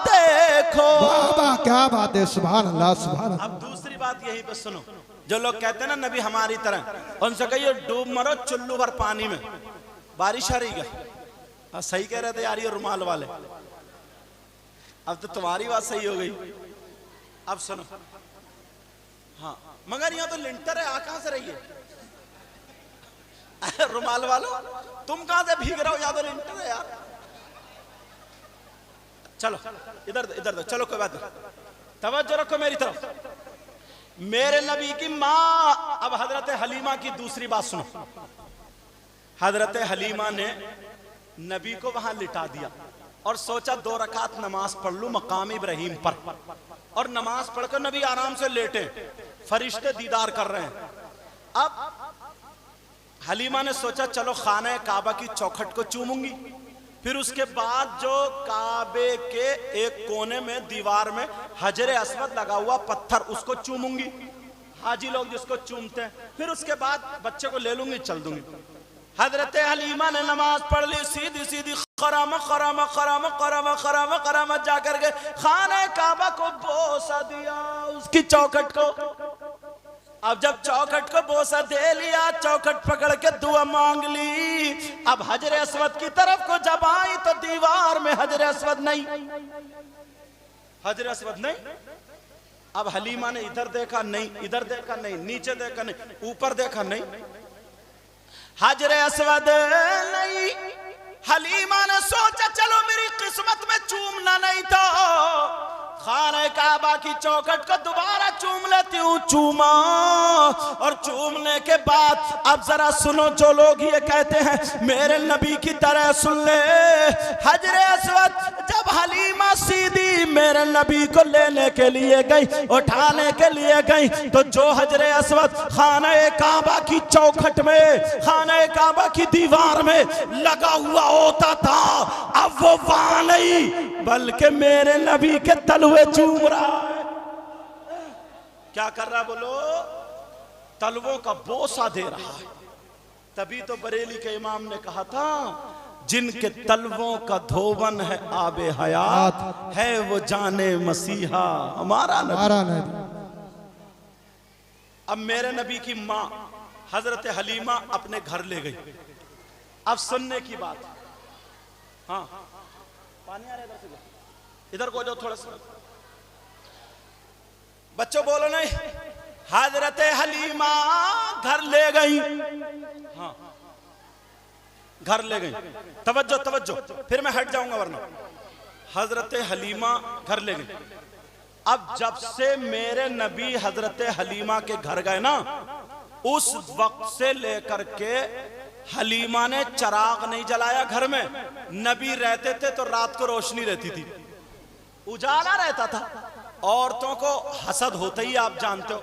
देखो। बाबा क्या बात है, सुभान अल्लाह सुभान अल्लाह। अब दूसरी बात यही पे सुनो, जो लोग कहते हैं ना नबी हमारी तरह, उनसे कहिए डूब मरो चुल्लू भर पानी में। बारिश आ रही क्या? सही कह रहे थे यार ये रुमाल वाले। अब तो तुम्हारी बात सही हो गई। अब सुनो, हाँ मगर यहाँ तो लिंटर है, आ कहां से रही है? रुमाल वालों, तुम कहां से भीग रहे हो? याद इंटर है यार। चलो इधर इधर चलो, कोई बात नहीं, तवज्जो रखो मेरी तरफ। मेरे नबी की माँ, अब हजरत हलीमा की दूसरी बात सुनो। हजरत हलीमा ने नबी को वहां लिटा दिया और सोचा 2 रकात नमाज पढ़ लूं मकाम इब्राहिम पर, और नमाज पढ़कर नबी आराम से लेटे, फरिश्ते दीदार कर रहे हैं। अब हलीमा ने सोचा चलो खाने काबा की चौखट को चूमूंगी, फिर उसके बाद जो काबे के एक कोने में दीवार में हजरे अस्वद लगा हुआ पत्थर, उसको चूमूंगी, हाजी लोग जिसको चूमते हैं, फिर उसके बाद बच्चे को ले लूंगी, चल दूंगी। हजरत हलीमा ने नमाज पढ़ ली, सीधी सीधी खरामा खरामा खरामा खरामा खरामा खरामा जाकर के खाने काबा को बोसा दिया, उसकी चौखट को। अब जब चौखट को बोसा दे लिया, चौखट पकड़ के दुआ मांग ली। अब हजरे अस्वद की तरफ को जब आई तो दीवार में हजरे अस्वद नहीं, हजरे अस्वद नहीं। अब हलीमा ने इधर देखा नहीं, इधर देखा नहीं, नीचे देखा नहीं, ऊपर देखा नहीं, हजरे अस्वद नहीं। हलीमा ने सोचा चलो मेरी किस्मत में चूमना नहीं तो खाने काबा की चौखट को दोबारा चूम लेती हूँ। चूमा, और चूमने के बाद अब जरा सुनो, जो लोग ये कहते हैं मेरे नबी की तरह सुन ले। हजरे अस्वद जब हलीमा सीधी मेरे नबी को लेने के लिए गई, उठाने के लिए गई, तो जो हजरे अस्वद खाने काबा की चौखट में, खाने काबा की दीवार में लगा हुआ होता था, अब वो वहां नहीं बल्कि मेरे नबी के तलवे चूम रहा है। क्या कर रहा बोलो? तलवों का बोसा दे रहा है। तभी तो बरेली के इमाम ने कहा था जिनके तलवों का धोवन है आबे हयात, है वो जाने मसीहा हमारा नबी। अब मेरे नबी की माँ हजरत हलीमा अपने घर ले गई। अब सुनने की बात, हाँ पानी आ रहा है इधर से, इधर को जाओ थोड़ा सा, बच्चों बोलो नहीं। हजरत हलीमा घर ले गई, हाँ घर ले गई, तवज्जो तवज्जो, फिर मैं हट जाऊंगा वरना। हजरत हलीमा घर ले गई। अब जब से मेरे नबी हजरत हलीमा के घर गए ना, उस वक्त से लेकर के हलीमा ने चिराग नहीं जलाया घर में। नबी रहते थे तो रात को रोशनी रहती थी, उजाला रहता था। औरतों को हसद होता ही आप जानते हो।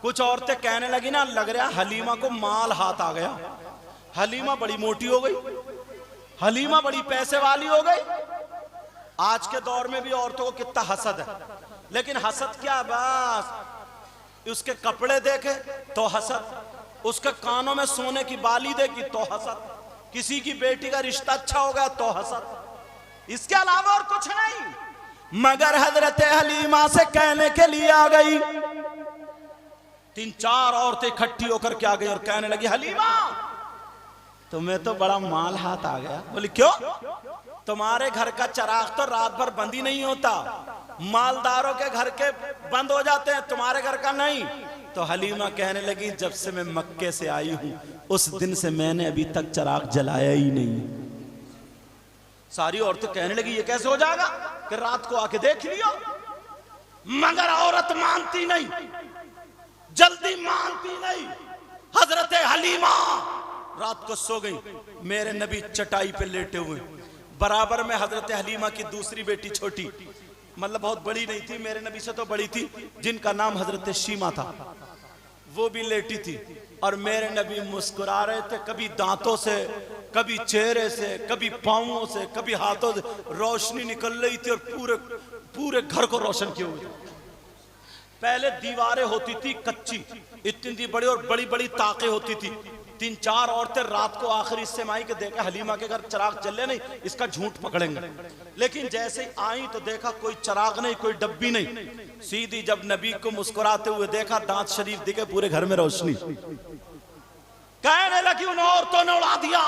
कुछ औरतें कहने लगी ना, लग रहा हलीमा को माल हाथ आ गया, हलीमा बड़ी मोटी हो गई, हलीमा बड़ी पैसे वाली हो गई। आज के दौर में भी औरतों को कितना हसद है, लेकिन हसद क्या, बस उसके कपड़े देखे तो हसद, उसके कानों में सोने की बाली देखी तो हसद, किसी की बेटी का रिश्ता अच्छा हो गया तो हसद, इसके अलावा और कुछ नहीं। मगर हजरत हलीमा से कहने के लिए आ गई, 3-4 औरतें इकट्ठी होकर के आ गई और कहने लगी हलीमा तुम्हें तो बड़ा माल हाथ आ गया। बोली क्यों? तुम्हारे घर का चिराग तो रात भर बंद ही नहीं होता, मालदारों के घर के बंद हो जाते हैं, तुम्हारे घर का नहीं। तो हलीमा कहने लगी जब से मैं मक्के से आई हूं उस दिन से मैंने अभी तक चिराग जलाया ही नहीं। सारी औरतें कहने लगी ये कैसे हो जाएगा कि रात को आके देख लियो। मगर औरत मानती नहीं, जल्दी मानती नहीं। हजरत हलीमा रात को सो गई, मेरे नबी चटाई पे लेटे हुए, बराबर में हजरत हलीमा की दूसरी बेटी छोटी, मतलब बहुत बड़ी नहीं थी, मेरे नबी से तो बड़ी थी, जिनका नाम हजरत शीमा था, वो भी लेटी थी। और मेरे नबी मुस्कुरा रहे थे, कभी दांतों से, कभी चेहरे से, कभी पांवों से, कभी हाथों से रोशनी निकल रही थी और पूरे पूरे घर को रोशन किए हुए। पहले दीवारें होती थी कच्ची, इतनी बड़ी और बड़ी बड़ी ताकें होती थी। 3-4 औरतें रात को आखिरी हिस्से में आई कि देखा हलीमा के घर चिराग जले नहीं, इसका झूठ पकड़ेंगे। लेकिन जैसे ही आई तो देखा कोई चिराग नहीं, कोई डब्बी नहीं। सीधी जब नबी को मुस्कुराते हुए देखा, दांत शरीफ दिखे, पूरे घर में रोशनी। कहने लगी उन औरतों ने उड़ा दिया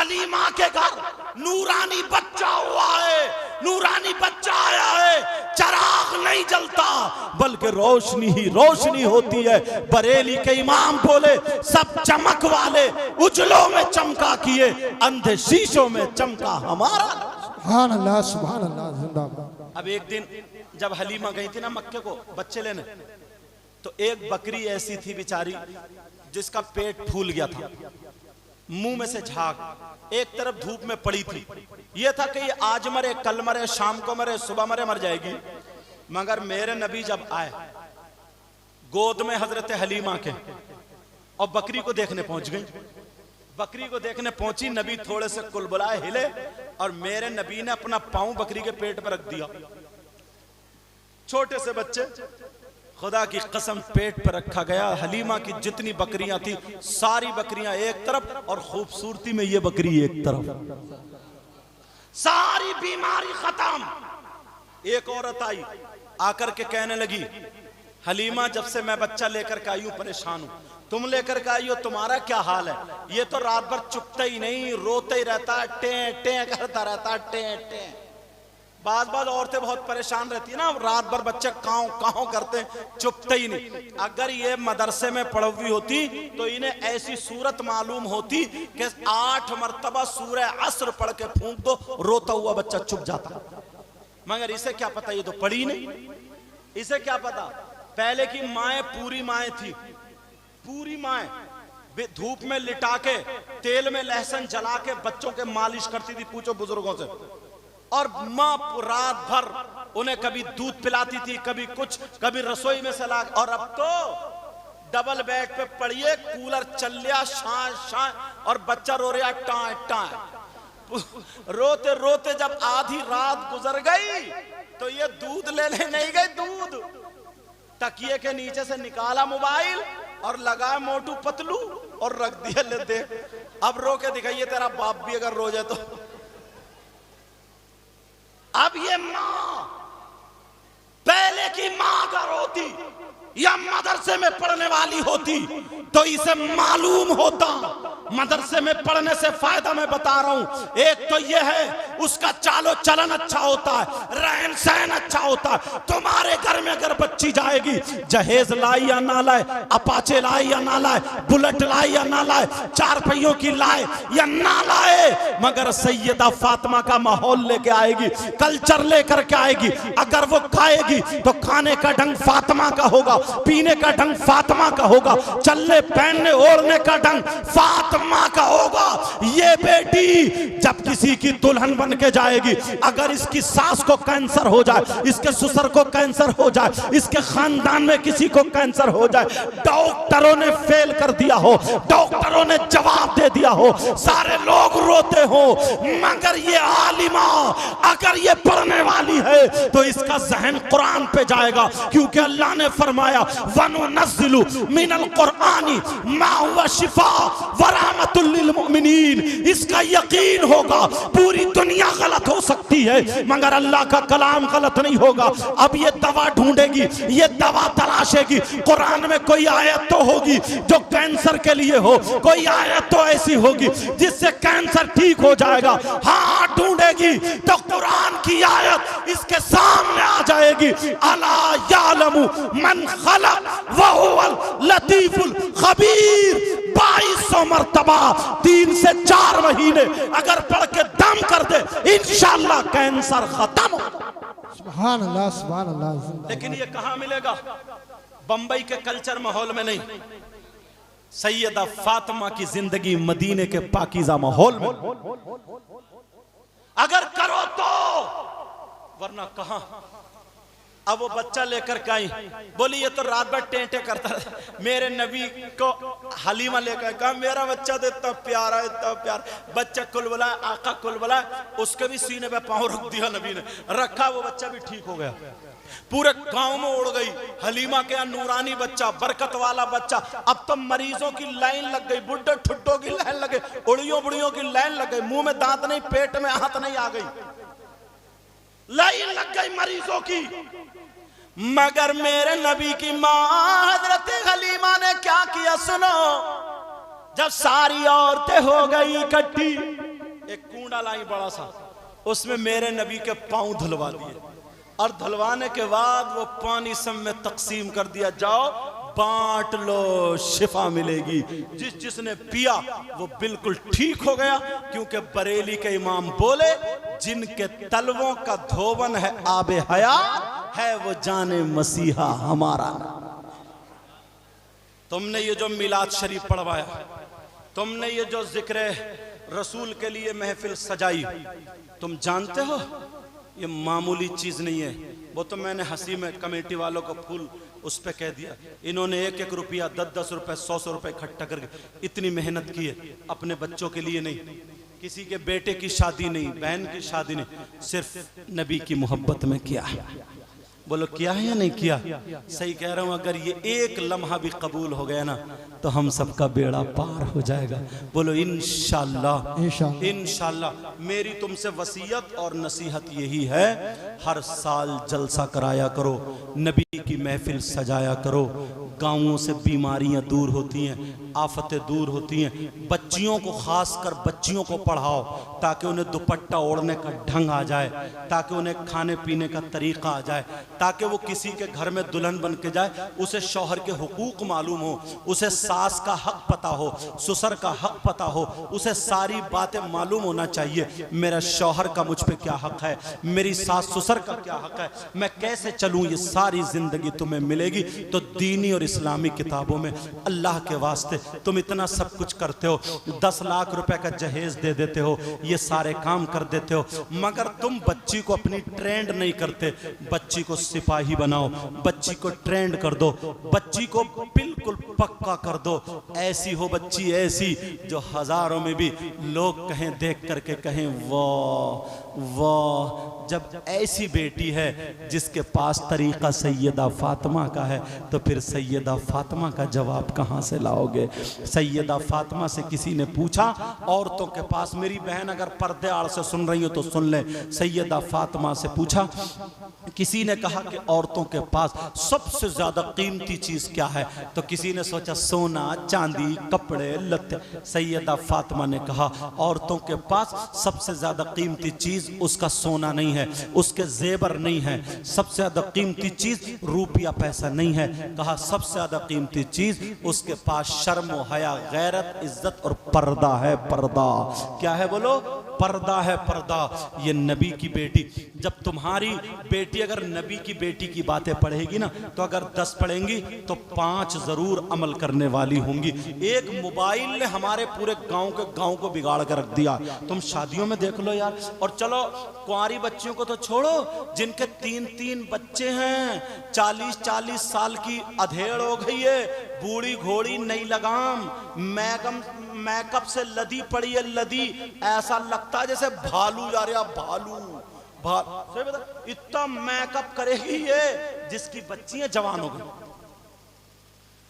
हलीमा के घर नूरानी बच्चा हुआ है, नूरानी बच्चा आया है। चराग नहीं जलता बल्कि रोशनी ही रोशनी होती है। बरेली के इमाम बोले सब चमक वाले उजलों में चमका किए, अंधे शीशों में चमका हमारा। सुभान अल्लाह, सुभान अल्लाह, जिंदाबाद। अब एक दिन जब हलीमा गई थी ना मक्के को बच्चे लेने, तो एक बकरी ऐसी थी बेचारी जिसका पेट फूल गया था, मुंह में से झाग, एक तरफ धूप में पड़ी थी। यह था कि ये आज मरे, कल मरे, शाम को मरे, सुबह मरे, मर जाएगी। मगर मेरे नबी जब आए गोद में हजरत हलीमा के और बकरी को देखने पहुंच गई। बकरी को देखने पहुंची, नबी थोड़े से कुलबुलाए हिले और मेरे नबी ने अपना पांव बकरी के पेट पर रख दिया। छोटे से बच्चे, खुदा की कसम पेट पर रखा गया। हलीमा की जितनी बकरियां थी सारी बकरियां एक तरफ और खूबसूरती में ये बकरी एक तरफ, सारी बीमारी खत्म। एक औरत आई आकर के कहने लगी, हलीमा जब से मैं बच्चा लेकर के आई हूं परेशान हूं, तुम लेकर के आई हो, तुम्हारा क्या हाल है? ये तो रात भर चुपता ही नहीं, रोता ही रहता है, टे टे करता रहता है, टे टे। बाज औरतें बहुत परेशान रहती है ना, रात भर बच्चे काँव काँव करते, चुपते ही नहीं। अगर ये मदरसे में पढ़ी होती तो इन्हें ऐसी सूरत मालूम होती कि 8 मरतबा सूरह असर पढ़ के फूंक दो, रोता हुआ बच्चा चुप जाता। मगर इसे क्या पता, ये तो पढ़ी नहीं, इसे क्या पता। पहले की माएँ पूरी माएँ थी, पूरी माएँ धूप में लिटा के तेल में लहसुन जला के बच्चों के मालिश करती थी, पूछो बुजुर्गों से। और माँ रात भर उन्हें कभी दूध पिलाती थी, कभी कुछ, कभी रसोई में से ला। और अब तो डबल बेड पे पड़िए, कूलर चल लिया, शां शां, और बच्चा रो रहा टाँ टाँ। रोते रोते जब आधी रात गुजर गई तो ये दूध लेने नहीं गए, दूध तकिए के नीचे से निकाला मोबाइल और लगाया मोटू पतलू और रख दिया, ले देख अब रो के दिखाइए तेरा बाप भी अगर रो जाए तो। अब ये मां पहले की मां अगर होती या मदरसे में पढ़ने वाली होती तो इसे मालूम होता। मदरसे में पढ़ने से फायदा मैं बता रहा हूं, एक तो यह है उसका चालो चलन अच्छा होता है, रहन सहन अच्छा होता है। तुम्हारे घर में अगर बच्ची जाएगी, जहेज लाई या ना लाए, अपाचे लाई या ना लाए, बुलेट लाई या ना लाए, 4 पहियों की लाए या ना लाए, मगर सैयदा फातिमा का माहौल लेके आएगी, कल्चर लेकर के आएगी। अगर वो खाएगी तो खाने का ढंग फातिमा का होगा, पीने का ढंग फातिमा का होगा, चलने पहनने ओढ़ने का ढंग फातिमा का होगा। ये बेटी जब किसी की दुल्हन बन के जाएगी, अगर इसकी सास को कैंसर हो जाए, इसके ससुर को कैंसर हो जाए, इसके खानदान में किसी को कैंसर हो जाए, डॉक्टरों ने फेल कर दिया हो, डॉक्टरों ने जवाब दे दिया हो, सारे लोग रोते हो, मगर ये आलिमा अगर ये पढ़ने वाली है तो इसका जहन कुरान पे जाएगा, क्योंकि अल्लाह ने फरमाया वनुनज़्ज़िलु मिनल कुरआनी मा हुवा शिफा व रहमतुल लिल मुमिनीन। इसका यकीन होगा, पूरी दुनिया गलत हो सकती है मगर अल्लाह का कलाम गलत नहीं होगा। अब ये दवा ढूंढेगी, ये दवा तलाशेगी, कुरान में कोई आयत तो होगी जो कैंसर के लिए हो, कोई आयत तो ऐसी होगी जिससे कैंसर ठीक हो जाएगा। हाँ ढूंढेगी तो कुरान की आयत इसके सामने आ जाएगी, अला यालमु मन खलक व हुवल लतीफुल खबीर। 2200 मरतबा 3 से 4 महीने अगर पढ़ के दम कर दे, इंशाअल्लाह कैंसर खत्म। सुभान अल्लाह, सुभान अल्लाह। लेकिन ये कहां मिलेगा? बंबई के कल्चर माहौल में नहीं, सैयदा फातिमा की जिंदगी मदीने के पाकीज़ा माहौल में अगर करो तो, वरना कहां। अब वो बच्चा लेकर के आई, बोली ये तो रात भर टेंटे करता है। मेरे नबी को हलीमा लेकर कहा मेरा बच्चा तो इतना प्यारा, इतना प्यार। बच्चा कुल बुलाया, आका कुल बुलाया, उसके भी सीने पे पांव रख दिया नबी ने, रखा, वो बच्चा भी ठीक हो गया। पूरे गांव में उड़ गई हलीमा के यहाँ नूरानी बच्चा, बरकत वाला बच्चा। अब तो मरीजों की लाइन लग गई, बुड्ढे ठुड्डों की लाइन लग गई, उड़ियों बुड़ियों की लाइन लग गई, मुंह में दांत नहीं, पेट में हाथ नहीं, आ गई लाइन लग गई मरीजों की। मगर मेरे नबी की मां हजरत हलीमा ने क्या किया सुनो। जब सारी औरतें हो गई इकट्ठी, एक कूड़ा लाई बड़ा सा, उसमें मेरे नबी के पांव धुलवा दिए और धुलवाने के बाद वो पानी सब में तकसीम कर दिया, जाओ बांट लो, शिफा मिलेगी। जिसने पिया वो बिल्कुल ठीक हो गया, क्योंकि बरेली के इमाम बोले जिनके तलवों का धोवन है आबे हयात है, वो जाने मसीहा हमारा। तुमने ये जो मिलाद शरीफ पढ़वाया, तुमने ये जो जिक्र रसूल के लिए महफिल सजाई, तुम जानते हो ये मामूली चीज नहीं है। वो तो मैंने हंसी में कमेटी वालों को फूल उस पे कह दिया, इन्होंने 1-1 रुपया 10-10 रुपए 100-100 रुपए इकट्ठा करके इतनी मेहनत की है, अपने बच्चों के लिए नहीं, किसी के बेटे की शादी नहीं, बहन की शादी नहीं, सिर्फ नबी की मोहब्बत में किया है। बोलो किया है या नहीं किया? सही कह रहा हूं, अगर ये एक लम्हा भी कबूल हो गया ना तो हम सबका बेड़ा पार हो जाएगा। बोलो इंशाअल्लाह इंशाअल्लाह। मेरी तुमसे वसीयत और नसीहत यही है, हर साल जलसा कराया करो, नबी की महफिल सजाया करो, गांवों से बीमारियां दूर होती हैं, आफतें दूर होती हैं। बच्चियों को, खासकर बच्चियों को पढ़ाओ ताकि उन्हें दुपट्टा ओढ़ने का ढंग आ जाए, ताकि उन्हें खाने पीने का तरीका आ जाए, ताकि वो किसी के घर में दुल्हन बन के जाए, उसे शौहर के हुकूक मालूम हो, उसे सास का हक पता हो, ससुर का हक पता हो, उसे सारी बातें मालूम होना चाहिए। मेरा शौहर का मुझ पे क्या हक है, मेरी सास ससुर का क्या हक है, मैं कैसे चलूं, ये सारी जिंदगी तुम्हें मिलेगी। तो दीनी और इस्लामी किताबों में अल्लाह के वास्ते तुम इतना सब कुछ करते हो, 10 लाख रुपए का जहेज दे देते हो, ये सारे काम कर देते हो, मगर तुम बच्ची को अपनी ट्रेंड नहीं करते। बच्ची को सिपाही बनाओ, बच्ची को ट्रेंड कर दो, बच्ची को बिल्कुल पक्का कर दो, ऐसी हो बच्ची ऐसी जो हजारों में भी लोग कहें, देख करके कहें वाह वाह। जब ऐसी बेटी है जिसके पास तरीका सैयदा फातिमा का है, तो फिर सैयदा फातिमा का जवाब कहाँ से लाओगे? सैयदा फातिमा से किसी ने पूछा, औरतों के पास, मेरी बहन अगर पर्दे आड़ से सुन रही हो तो सुन ले, सैयदा फातिमा से पूछा, किसी ने कहा कि औरतों के पास सबसे ज्यादा कीमती चीज क्या है? तो किसी ने सोचा सोना चांदी कपड़े लत्ते। सैयदा फातिमा ने कहा औरतों के पास सबसे ज्यादा कीमती चीज उसका सोना नहीं है, उसके जेवर नहीं है, सबसे ज्यादा कीमती चीज रुपया पैसा नहीं है। कहा सबसे ज्यादा कीमती चीज उसके पास शर्म हया गैरत इज्जत और पर्दा है। पर्दा क्या है? बोलो पर्दा है, पर्दा। ये नबी की बेटी, जब तुम्हारी बेटी अगर नबी की बेटी की बातें पढ़ेगी ना, तो अगर 10 पढ़ेंगी तो 5 जरूर अमल करने वाली होंगी। एक मोबाइल ने हमारे पूरे गांव को बिगाड़ कर रख दिया। तुम शादियों में देख लो यार, और चलो कुंवारी बच्चियों को तो छोड़ो, जिनके 3-3 बच्चे हैं, 40-40 साल की अधेड़ हो गई है, बूढ़ी घोड़ी नई लगाम, मेकअप से लदी पड़ी है, लदी, ऐसा लगता है जैसे भालू जा रहा, भालू इतना मेकअप करेगी ये, जिसकी बच्चियां जवान हो गई।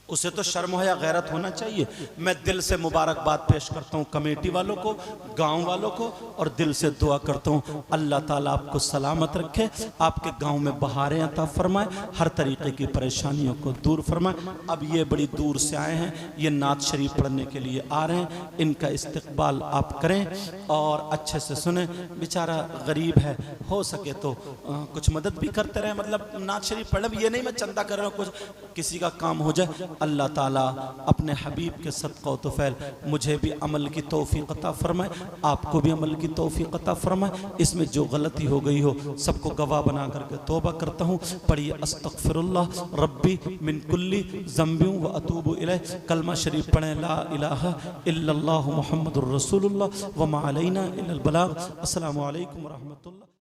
उसे तो शर्म या गैरत होना चाहिए। मैं दिल से मुबारकबाद पेश करता हूँ कमेटी वालों को, गांव वालों को, और दिल से दुआ करता हूँ अल्लाह ताला आपको सलामत रखे, आपके गांव में बहारें अता फरमाए, हर तरीके की परेशानियों को दूर फरमाए। अब ये बड़ी दूर से आए हैं, ये नात शरीफ पढ़ने के लिए आ रहे हैं, इनका इस्तकबाल आप करें और अच्छे से सुने। बेचारा गरीब है, हो सके तो कुछ मदद भी करते रहे, मतलब नात शरीफ पढ़े, ये नहीं मैं चंदा कर रहा हूँ, कुछ किसी का काम हो जाए। अल्लाह ताला अपने हबीब के सदक़ा व तुफ़ैल मुझे भी अमल की तौफ़ीक़ अता फरमाए, आपको भी अमल की तौफ़ीक़ अता फरमाए। इसमें जो गलती हो गई हो सबको गवाह बना करके तौबा करता हूँ। पढ़िए अस्तग़फ़िरुल्लाह रब्बी मिन कुल्ली ज़ंबि व अतूबु इलैह। कलमा शरीफ पढ़ें, ला इलाहा इल्लल्लाहु मुहम्मदुर रसूलुल्लाह व मा अलैना इल्लल बलाग। अस्सलामु अलैकुम व रहमतुल्लाह।